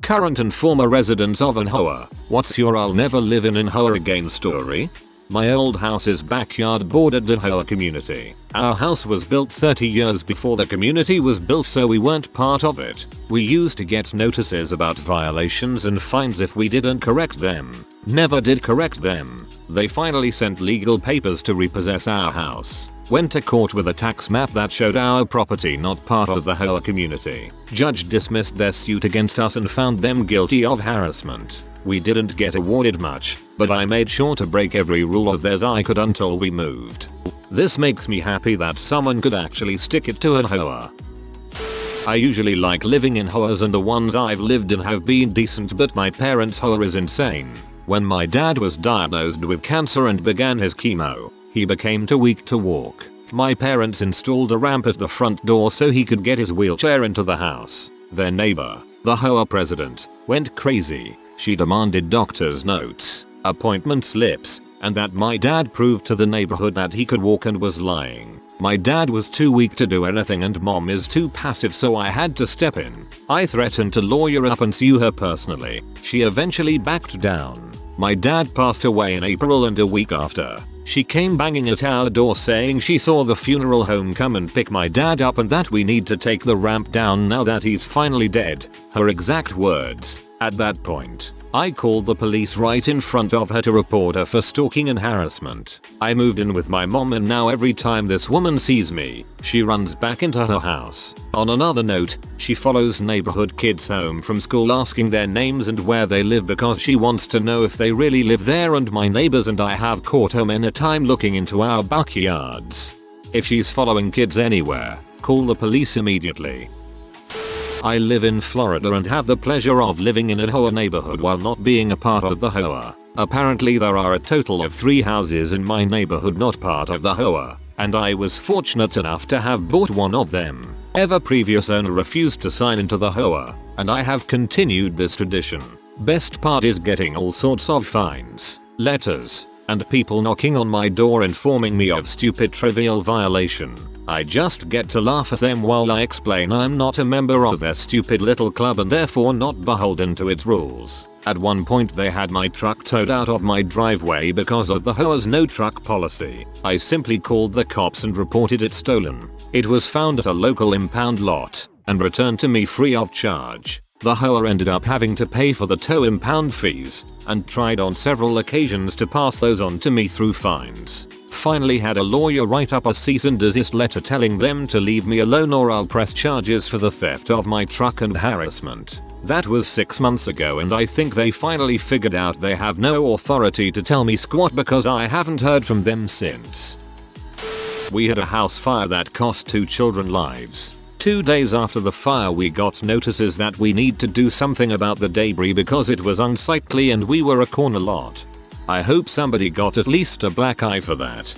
current and former residents of an HOA. What's your I'll never live in an HOA again story? My old house's backyard bordered the HOA community. Our house was built 30 years before the community was built, so we weren't part of it. We used to get notices about violations and fines if we didn't correct them. Never did correct them. They finally sent legal papers to repossess our house. Went to court with a tax map that showed our property not part of the HOA community. Judge dismissed their suit against us and found them guilty of harassment. We didn't get awarded much, but I made sure to break every rule of theirs I could until we moved. This makes me happy that someone could actually stick it to an HOA. I usually like living in HOAs, and the ones I've lived in have been decent, but my parents' HOA is insane. When my dad was diagnosed with cancer and began his chemo, he became too weak to walk. My parents installed a ramp at the front door so he could get his wheelchair into the house. Their neighbor, the HOA president, went crazy. She demanded doctor's notes, appointment slips, and that my dad proved to the neighborhood that he could walk and was lying. My dad was too weak to do anything and mom is too passive, so I had to step in. I threatened to lawyer up and sue her personally. She eventually backed down. My dad passed away in April, and a week after, she came banging at our door saying she saw the funeral home come and pick my dad up and that we need to take the ramp down now that he's finally dead. Her exact words. At that point, I called the police right in front of her to report her for stalking and harassment. I moved in with my mom, and now every time this woman sees me, she runs back into her house. On another note, she follows neighborhood kids home from school asking their names and where they live because she wants to know if they really live there, and my neighbors and I have caught her many a time looking into our backyards. If she's following kids anywhere, call the police immediately. I live in Florida and have the pleasure of living in a HOA neighborhood while not being a part of the HOA. Apparently there are a total of 3 houses in my neighborhood not part of the HOA, and I was fortunate enough to have bought one of them. Every previous owner refused to sign into the HOA, and I have continued this tradition. Best part is getting all sorts of fines, letters, and people knocking on my door informing me of stupid trivial violation. I just get to laugh at them while I explain I'm not a member of their stupid little club and therefore not beholden to its rules. At one point they had my truck towed out of my driveway because of the HOA's no truck policy. I simply called the cops and reported it stolen. It was found at a local impound lot and returned to me free of charge. The HOA ended up having to pay for the tow impound fees and tried on several occasions to pass those on to me through fines. Finally had a lawyer write up a cease and desist letter telling them to leave me alone or I'll press charges for the theft of my truck and harassment. That was 6 months ago, and I think they finally figured out they have no authority to tell me squat because I haven't heard from them since. We had a house fire that cost 2 children lives. 2 days after the fire we got notices that we need to do something about the debris because it was unsightly and we were a corner lot. I hope somebody got at least a black eye for that.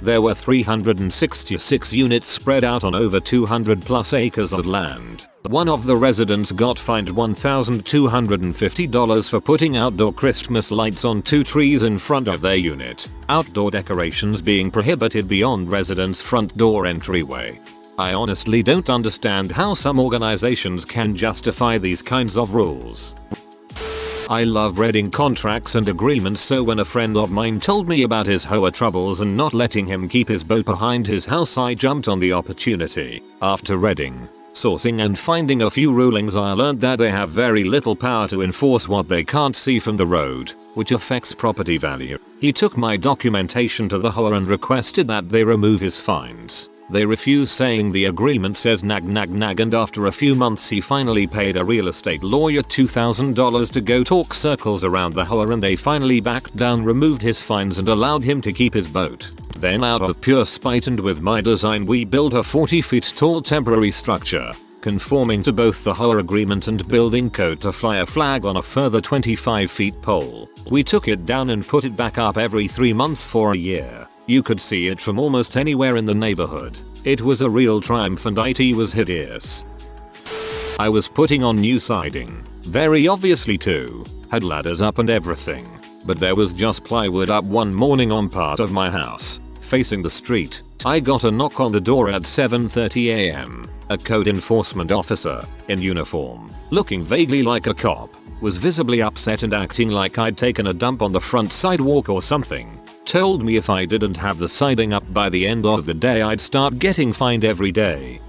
There were 366 units spread out on over 200 plus acres of land. One of the residents got fined $1,250 for putting outdoor Christmas lights on 2 trees in front of their unit. Outdoor decorations being prohibited beyond residents' front door entryway. I honestly don't understand how some organizations can justify these kinds of rules. I love reading contracts and agreements, so when a friend of mine told me about his HOA troubles and not letting him keep his boat behind his house, I jumped on the opportunity. After reading, sourcing and finding a few rulings, I learned that they have very little power to enforce what they can't see from the road, which affects property value. He took my documentation to the HOA and requested that they remove his fines. They refused, saying the agreement says nag, and after a few months he finally paid a real estate lawyer $2,000 to go talk circles around the HOA, and they finally backed down, removed his fines and allowed him to keep his boat. Then out of pure spite and with my design, we built a 40 feet tall temporary structure, conforming to both the HOA agreement and building code, to fly a flag on a further 25 feet pole. We took it down and put it back up every 3 months for a year. You could see it from almost anywhere in the neighborhood. It was a real triumph and it was hideous. I was putting on new siding, very obviously too, had ladders up and everything, but there was just plywood up one morning on part of my house, facing the street. I got a knock on the door at 7:30 am. A code enforcement officer, in uniform, looking vaguely like a cop, was visibly upset and acting like I'd taken a dump on the front sidewalk or something. Told me if I didn't have the siding up by the end of the day I'd start getting fined every day.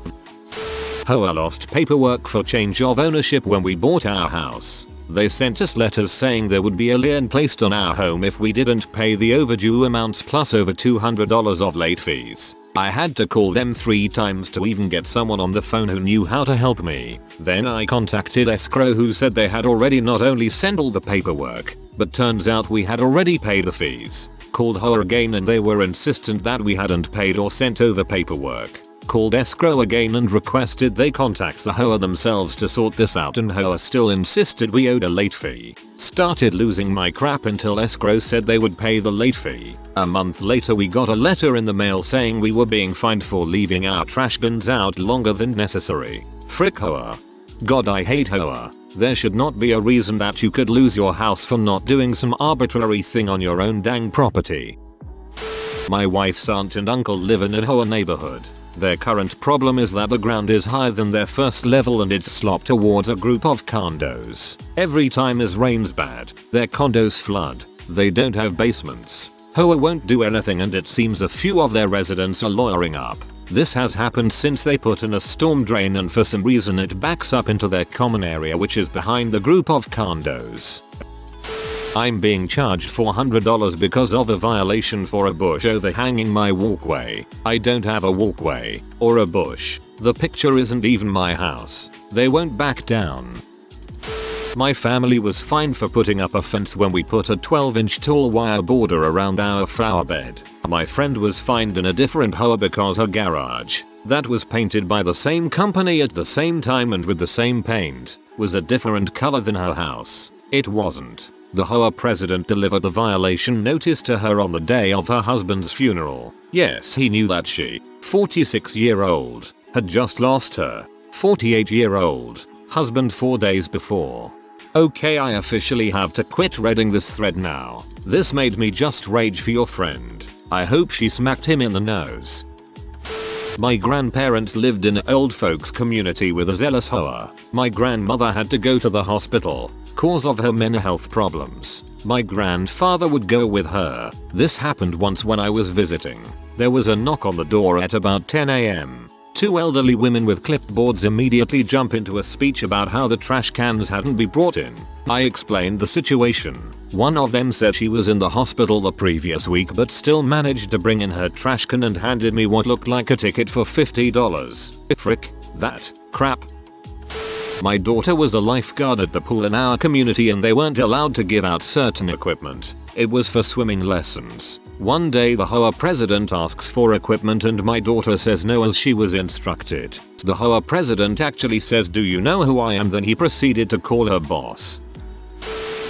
HOA lost paperwork for change of ownership when we bought our house. They sent us letters saying there would be a lien placed on our home if we didn't pay the overdue amounts plus over $200 of late fees. I had to call them 3 times to even get someone on the phone who knew how to help me. Then I contacted escrow who said they had already not only sent all the paperwork, but turns out we had already paid the fees. Called HOA again and they were insistent that we hadn't paid or sent over paperwork. Called escrow again and requested they contact the HOA themselves to sort this out and HOA still insisted we owed a late fee. Started losing my crap until escrow said they would pay the late fee. A month later we got a letter in the mail saying we were being fined for leaving our trash bins out longer than necessary. Frick HOA. God, I hate HOA. There should not be a reason that you could lose your house for not doing some arbitrary thing on your own dang property. My wife's aunt and uncle live in a HOA neighborhood. Their current problem is that the ground is higher than their first level and it's sloped towards a group of condos. Every time it rains bad, their condos flood. They don't have basements. HOA won't do anything and it seems a few of their residents are lawyering up. This has happened since they put in a storm drain and for some reason it backs up into their common area which is behind the group of condos. I'm being charged $400 because of a violation for a bush overhanging my walkway. I don't have a walkway or a bush. The picture isn't even my house. They won't back down. My family was fined for putting up a fence when we put a 12-inch tall wire border around our flower bed. My friend was fined in a different HOA because her garage, that was painted by the same company at the same time and with the same paint, was a different color than her house. It wasn't. The HOA president delivered the violation notice to her on the day of her husband's funeral. Yes, he knew that she, 46-year-old, had just lost her, 48-year-old, husband 4 days before. Okay, I officially have to quit reading this thread now. This made me just rage for your friend. I hope she smacked him in the nose. My grandparents lived in an old folks community with a zealous HOA. My grandmother had to go to the hospital cause of her mental health problems. My grandfather would go with her. This happened once when I was visiting. There was a knock on the door at about 10 am. 2 elderly women with clipboards immediately jump into a speech about how the trash cans hadn't been brought in. I explained the situation. One of them said she was in the hospital the previous week but still managed to bring in her trash can and handed me what looked like a ticket for $50. Frick, that crap. My daughter was a lifeguard at the pool in our community and they weren't allowed to give out certain equipment. It was for swimming lessons. One day the HOA president asks for equipment and my daughter says no as she was instructed. The HOA president actually says, "Do you know who I am?" Then he proceeded to call her boss.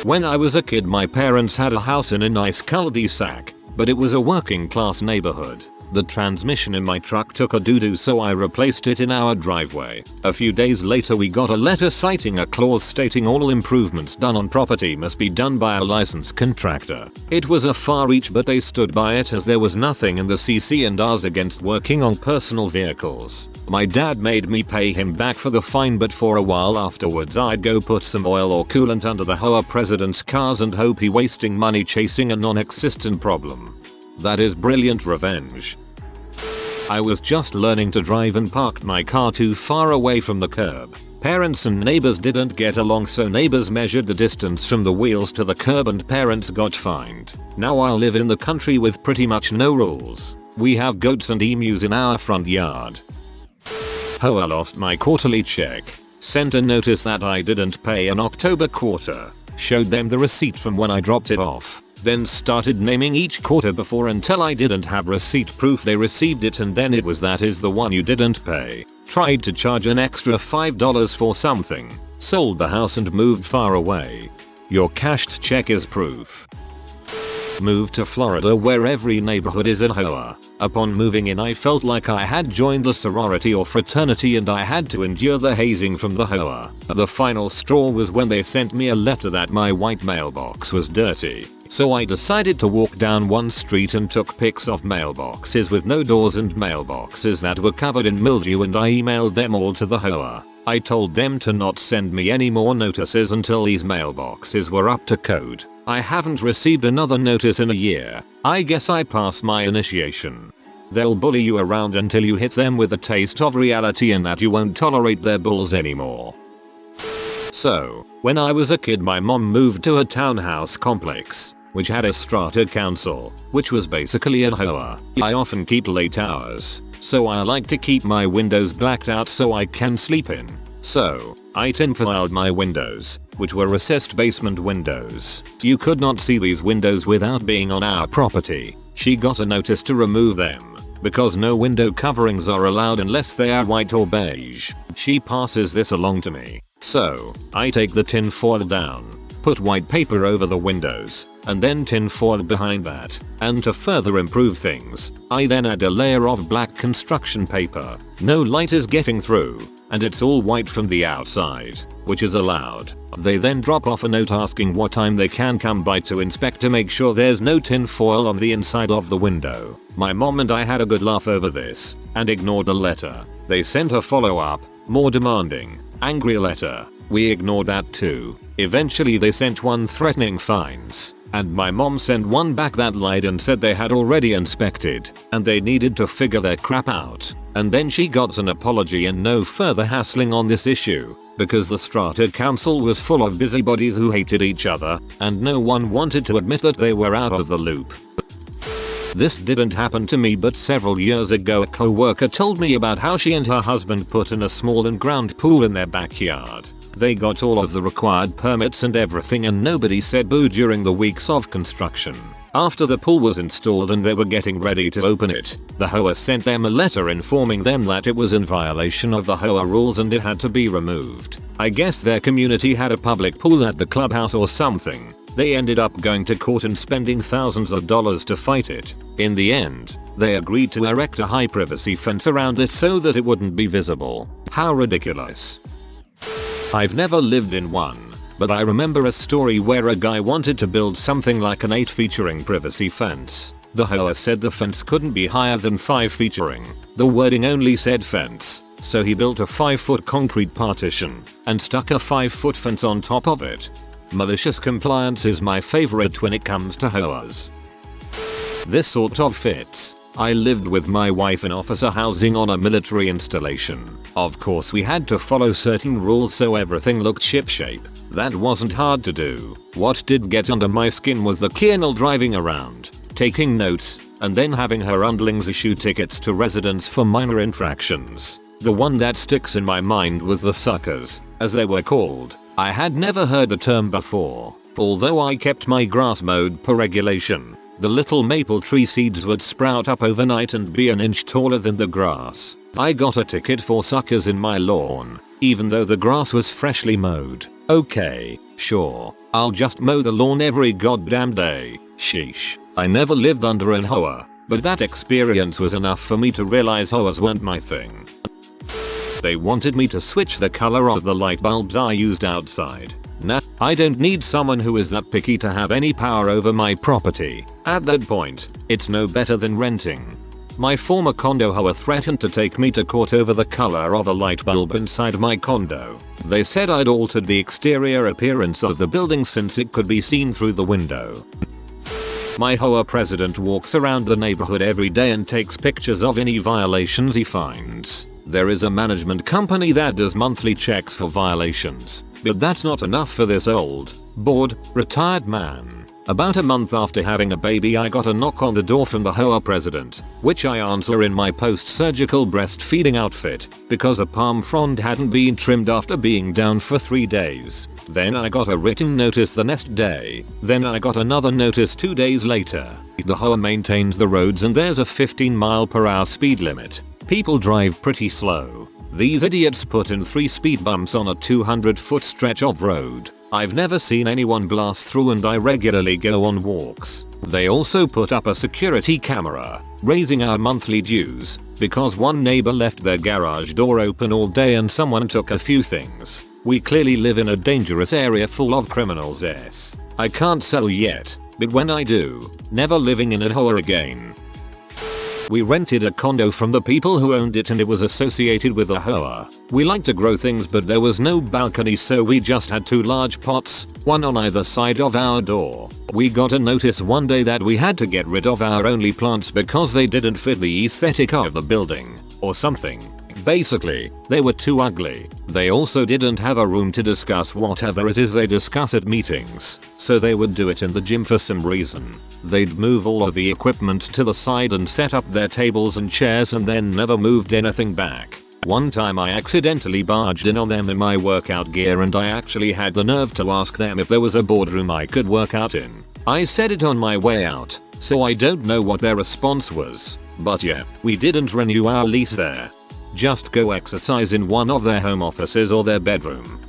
When I was a kid my parents had a house in a nice cul-de-sac, but it was a working class neighborhood. The transmission in my truck took a doo-doo so I replaced it in our driveway. A few days later we got a letter citing a clause stating all improvements done on property must be done by a licensed contractor. It was a far reach but they stood by it as there was nothing in the CC&Rs against working on personal vehicles. My dad made me pay him back for the fine but for a while afterwards I'd go put some oil or coolant under the HOA president's cars and hope he wasting money chasing a non-existent problem. That is brilliant revenge. I was just learning to drive and parked my car too far away from the curb. Parents and neighbors didn't get along so neighbors measured the distance from the wheels to the curb and parents got fined. Now I live in the country with pretty much no rules. We have goats and emus in our front yard. HOA lost my quarterly check. Sent a notice that I didn't pay an October quarter. Showed them the receipt from when I dropped it off. Then started naming each quarter before until I didn't have receipt proof they received it and then it was that is the one you didn't pay. Tried to charge an extra $5 for something. Sold the house and moved far away. Your cashed check is proof. Moved to Florida where every neighborhood is a HOA. Upon moving in, I felt like I had joined a sorority or fraternity and I had to endure the hazing from the HOA. The final straw was when they sent me a letter that my white mailbox was dirty. So I decided to walk down one street and took pics of mailboxes with no doors and mailboxes that were covered in mildew, and I emailed them all to the HOA. I told them to not send me any more notices until these mailboxes were up to code. I haven't received another notice in a year. I guess I passed my initiation. They'll bully you around until you hit them with a taste of reality and that you won't tolerate their bulls anymore. So, when I was a kid, my mom moved to a townhouse complex, which had a strata council, which was basically a HOA. I often keep late hours, so I like to keep my windows blacked out so I can sleep in. So, I tinfoiled my windows, which were recessed basement windows. You could not see these windows without being on our property. She got a notice to remove them, because no window coverings are allowed unless they are white or beige. She passes this along to me. So, I take the tinfoil down, put white paper over the windows, and then tinfoil behind that. And to further improve things, I then add a layer of black construction paper. No light is getting through, and it's all white from the outside, which is allowed. They then drop off a note asking what time they can come by to inspect to make sure there's no tinfoil on the inside of the window. My mom and I had a good laugh over this, and ignored the letter. They sent a follow-up, more demanding, angry letter. We ignored that too. Eventually they sent one threatening fines, and my mom sent one back that lied and said they had already inspected, and they needed to figure their crap out. And then she got an apology and no further hassling on this issue, because the strata council was full of busybodies who hated each other, and no one wanted to admit that they were out of the loop. This didn't happen to me, but several years ago a co-worker told me about how she and her husband put in a small in-ground pool in their backyard. They got all of the required permits and everything, and nobody said boo during the weeks of construction. After the pool was installed and they were getting ready to open it, the HOA sent them a letter informing them that it was in violation of the HOA rules and it had to be removed. I guess their community had a public pool at the clubhouse or something. They ended up going to court and spending thousands of dollars to fight it. In the end, they agreed to erect a high privacy fence around it so that it wouldn't be visible. How ridiculous. I've never lived in one, but I remember a story where a guy wanted to build something like an 8 featuring privacy fence. The HOA said the fence couldn't be higher than 5 featuring. The wording only said fence, so he built a 5-foot concrete partition and stuck a 5-foot fence on top of it. Malicious compliance is my favorite when it comes to HOAs. This sort of fits. I lived with my wife in officer housing on a military installation. Of course we had to follow certain rules so everything looked shipshape. That wasn't hard to do. What did get under my skin was the colonel driving around, taking notes, and then having her underlings issue tickets to residents for minor infractions. The one that sticks in my mind was the suckers, as they were called. I had never heard the term before. Although I kept my grass mowed per regulation, the little maple tree seeds would sprout up overnight and be an inch taller than the grass. I got a ticket for suckers in my lawn, even though the grass was freshly mowed. Okay, sure, I'll just mow the lawn every goddamn day. Sheesh. I never lived under an HOA, but that experience was enough for me to realize HOAs weren't my thing. They wanted me to switch the color of the light bulbs I used outside. Nah, I don't need someone who is that picky to have any power over my property. At that point, it's no better than renting. My former condo HOA threatened to take me to court over the color of a light bulb inside my condo. They said I'd altered the exterior appearance of the building since it could be seen through the window. My HOA president walks around the neighborhood every day and takes pictures of any violations he finds. There is a management company that does monthly checks for violations, but that's not enough for this old, bored, retired man. About a month after having a baby, I got a knock on the door from the HOA president, which I answer in my post-surgical breastfeeding outfit, because a palm frond hadn't been trimmed after being down for 3 days. Then I got a written notice the next day. Then I got another notice 2 days later. The HOA maintains the roads and there's a 15-mile-per-hour speed limit. People drive pretty slow. These idiots put in 3 speed bumps on a 200-foot stretch of road. I've never seen anyone blast through, and I regularly go on walks. They also put up a security camera, raising our monthly dues because one neighbor left their garage door open all day and someone took a few things. We clearly live in a dangerous area full of criminals. I can't sell yet, but when I do, never living in a HOA again. We rented a condo from the people who owned it and it was associated with a HOA. We like to grow things but there was no balcony so we just had 2 large pots, one on either side of our door. We got a notice one day that we had to get rid of our only plants because they didn't fit the aesthetic of the building, or something. Basically, they were too ugly. They also didn't have a room to discuss whatever it is they discuss at meetings, so they would do it in the gym for some reason. They'd move all of the equipment to the side and set up their tables and chairs and then never moved anything back. One time I accidentally barged in on them in my workout gear and I actually had the nerve to ask them if there was a boardroom I could work out in. I said it on my way out, so I don't know what their response was, but yeah, we didn't renew our lease there. Just go exercise in one of their home offices or their bedroom.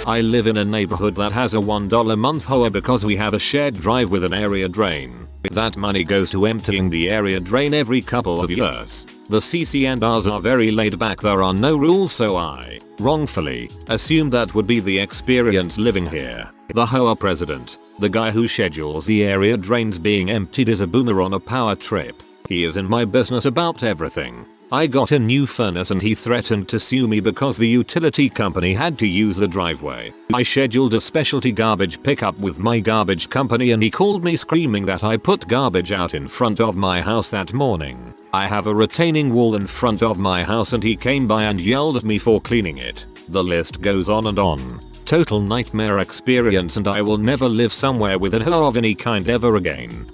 I live in a neighborhood that has a $1 a month HOA because we have a shared drive with an area drain. That money goes to emptying the area drain every couple of years. The CC&Rs are very laid back, there are no rules, so I, wrongfully, assumed that would be the experience living here. The HOA president, the guy who schedules the area drains being emptied, is a boomer on a power trip. He is in my business about everything. I got a new furnace and he threatened to sue me because the utility company had to use the driveway. I scheduled a specialty garbage pickup with my garbage company and he called me screaming that I put garbage out in front of my house that morning. I have a retaining wall in front of my house and he came by and yelled at me for cleaning it. The list goes on and on. Total nightmare experience and I will never live somewhere with a HOA of any kind ever again.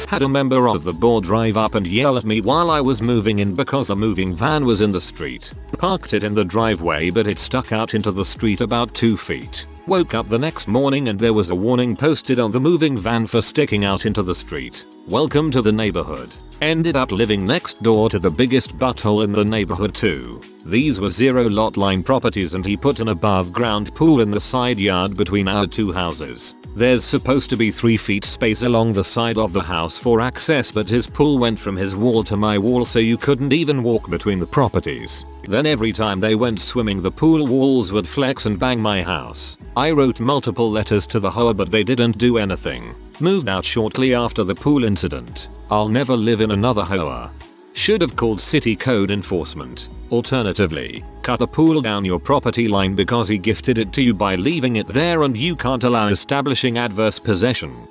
Had a member of the board drive up and yell at me while I was moving in because a moving van was in the street. Parked it in the driveway but it stuck out into the street about 2 feet. Woke up the next morning and there was a warning posted on the moving van for sticking out into the street. Welcome to the neighborhood. Ended up living next door to the biggest butthole in the neighborhood too. These were 0 lot line properties and he put an above ground pool in the side yard between our 2 houses. There's supposed to be 3 feet space along the side of the house for access but his pool went from his wall to my wall so you couldn't even walk between the properties. Then every time they went swimming the pool walls would flex and bang my house. I wrote multiple letters to the HOA but they didn't do anything. Moved out shortly after the pool incident. I'll never live in another HOA. Should have called city code enforcement. Alternatively, cut the pool down your property line because he gifted it to you by leaving it there and you can't allow establishing adverse possession.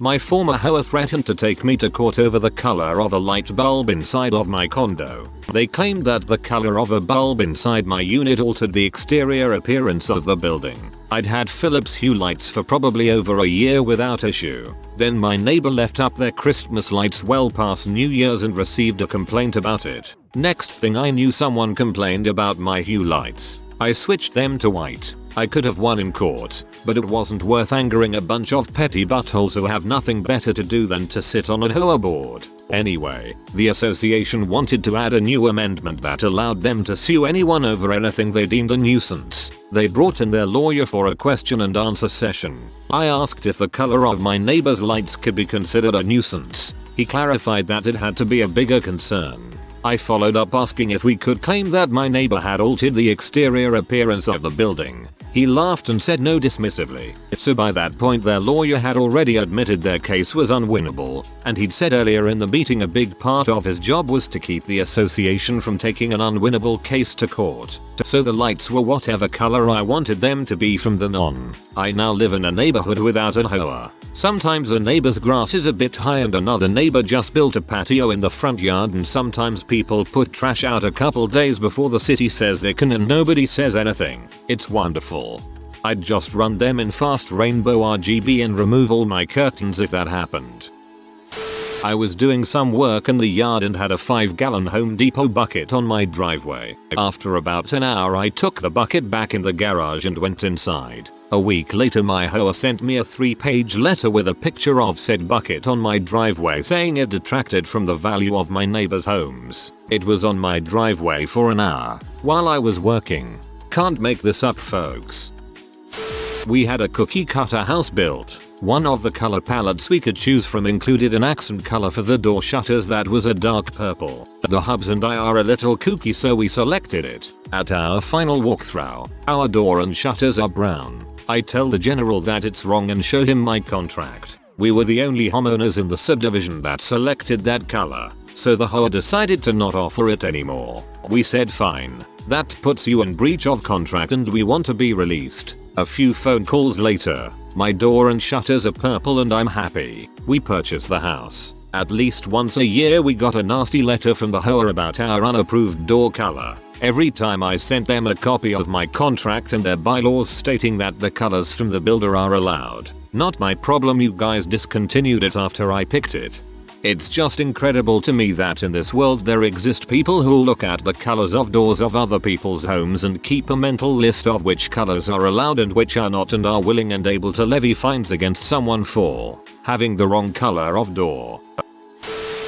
My former HOA threatened to take me to court over the color of a light bulb inside of my condo. They claimed that the color of a bulb inside my unit altered the exterior appearance of the building. I'd had Philips Hue lights for probably over a year without issue. Then my neighbor left up their Christmas lights well past New Year's and received a complaint about it. Next thing I knew, someone complained about my Hue lights. I switched them to white. I could have won in court, but it wasn't worth angering a bunch of petty buttholes who have nothing better to do than to sit on a HOA board. Anyway, the association wanted to add a new amendment that allowed them to sue anyone over anything they deemed a nuisance. They brought in their lawyer for a question and answer session. I asked if the color of my neighbor's lights could be considered a nuisance. He clarified that it had to be a bigger concern. I followed up asking if we could claim that my neighbor had altered the exterior appearance of the building. He laughed and said no dismissively. So by that point their lawyer had already admitted their case was unwinnable, and he'd said earlier in the meeting a big part of his job was to keep the association from taking an unwinnable case to court. So the lights were whatever color I wanted them to be from then on. I now live in a neighborhood without a HOA. Sometimes a neighbor's grass is a bit high and another neighbor just built a patio in the front yard, and sometimes people put trash out a couple days before the city says they can and nobody says anything. It's wonderful. I'd just run them in fast rainbow RGB and remove all my curtains if that happened. I was doing some work in the yard and had a 5-gallon Home Depot bucket on my driveway. After about an hour I took the bucket back in the garage and went inside. A week later my HOA sent me a 3-page letter with a picture of said bucket on my driveway saying it detracted from the value of my neighbor's homes. It was on my driveway for an hour while I was working. Can't make this up, folks. We had a cookie cutter house built. One of the color palettes we could choose from included an accent color for the door shutters that was a dark purple. The hubs and I are a little kooky, so we selected it. At our final walkthrough, our door and shutters are brown. I tell the general that it's wrong and show him my contract. We were the only homeowners in the subdivision that selected that color, so the HOA decided to not offer it anymore. We said fine, that puts you in breach of contract and we want to be released. A few phone calls later, my door and shutters are purple and I'm happy. We purchased the house. At least once a year we got a nasty letter from the HOA about our unapproved door color. Every time I sent them a copy of my contract and their bylaws stating that the colors from the builder are allowed. Not my problem, you guys discontinued it after I picked it. It's just incredible to me that in this world there exist people who look at the colors of doors of other people's homes and keep a mental list of which colors are allowed and which are not, and are willing and able to levy fines against someone for having the wrong color of door.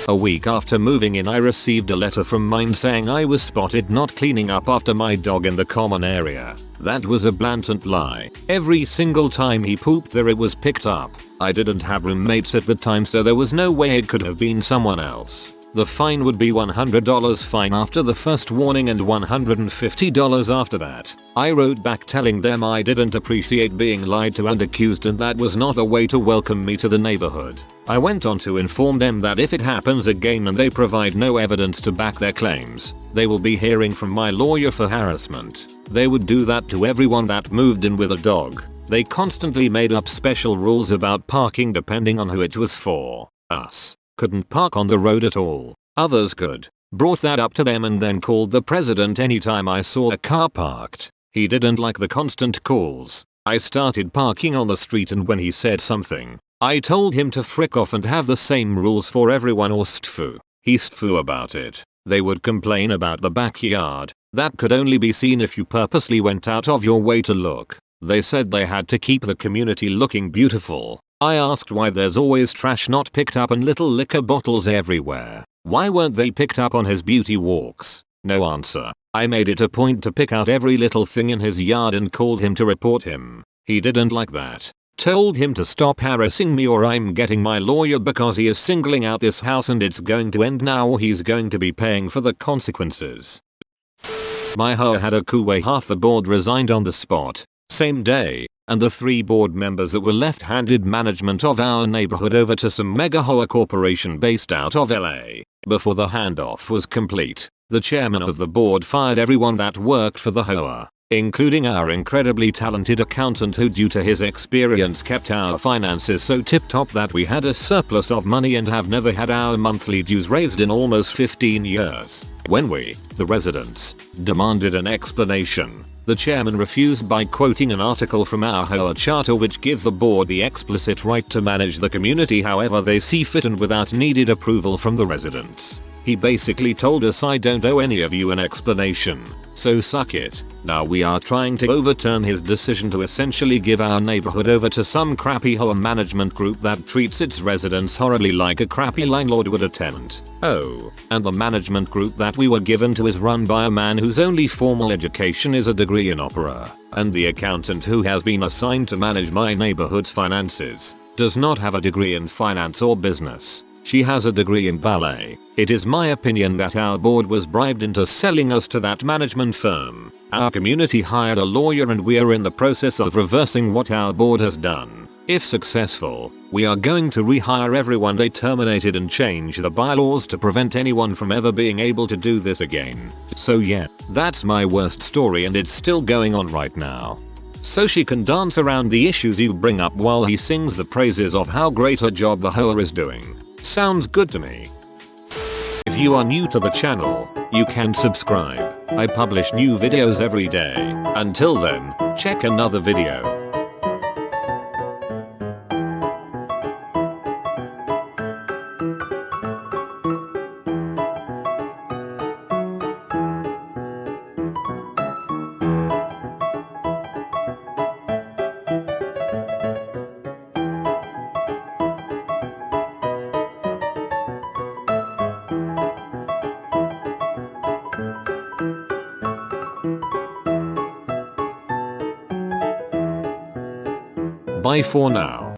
A week after moving in, I received a letter from mine saying I was spotted not cleaning up after my dog in the common area. That was a blatant lie. Every single time he pooped there it was picked up. I didn't have roommates at the time, so there was no way it could have been someone else. The fine would be $100 fine after the first warning and $150 after that. I wrote back telling them I didn't appreciate being lied to and accused, and that was not a way to welcome me to the neighborhood. I went on to inform them that if it happens again and they provide no evidence to back their claims, they will be hearing from my lawyer for harassment. They would do that to everyone that moved in with a dog. They constantly made up special rules about parking depending on who it was for. Us couldn't park on the road at all. Others could. Brought that up to them and then called the president anytime I saw a car parked. He didn't like the constant calls. I started parking on the street, and when he said something, I told him to frick off and have the same rules for everyone or stfu. He stfu about it. They would complain about the backyard. That could only be seen if you purposely went out of your way to look. They said they had to keep the community looking beautiful. I asked why there's always trash not picked up and little liquor bottles everywhere. Why weren't they picked up on his beauty walks? No answer. I made it a point to pick out every little thing in his yard and called him to report him. He didn't like that. Told him to stop harassing me or I'm getting my lawyer because he is singling out this house and it's going to end now or he's going to be paying for the consequences. My HOA had a coup where half the board resigned on the spot. Same day, and the 3 board members that were left handed management of our neighborhood over to some mega HOA corporation based out of LA. Before the handoff was complete, the chairman of the board fired everyone that worked for the HOA, including our incredibly talented accountant who, due to his experience, kept our finances so tip-top that we had a surplus of money and have never had our monthly dues raised in almost 15 years. When we, the residents, demanded an explanation, the chairman refused by quoting an article from our HOA charter which gives the board the explicit right to manage the community however they see fit and without needed approval from the residents. He basically told us, I don't owe any of you an explanation, so suck it. Now we are trying to overturn his decision to essentially give our neighborhood over to some crappy HOA management group that treats its residents horribly like a crappy landlord would a tenant. Oh, and the management group that we were given to is run by a man whose only formal education is a degree in opera, and the accountant who has been assigned to manage my neighborhood's finances does not have a degree in finance or business. She has a degree in ballet. It is my opinion that our board was bribed into selling us to that management firm. Our community hired a lawyer and we are in the process of reversing what our board has done. If successful, we are going to rehire everyone they terminated and change the bylaws to prevent anyone from ever being able to do this again. So yeah, that's my worst story and it's still going on right now. So she can dance around the issues you bring up while he sings the praises of how great a job the HOA is doing. Sounds good to me. If you are new to the channel, you can subscribe. I publish new videos every day. Until then, check another video. Bye for now.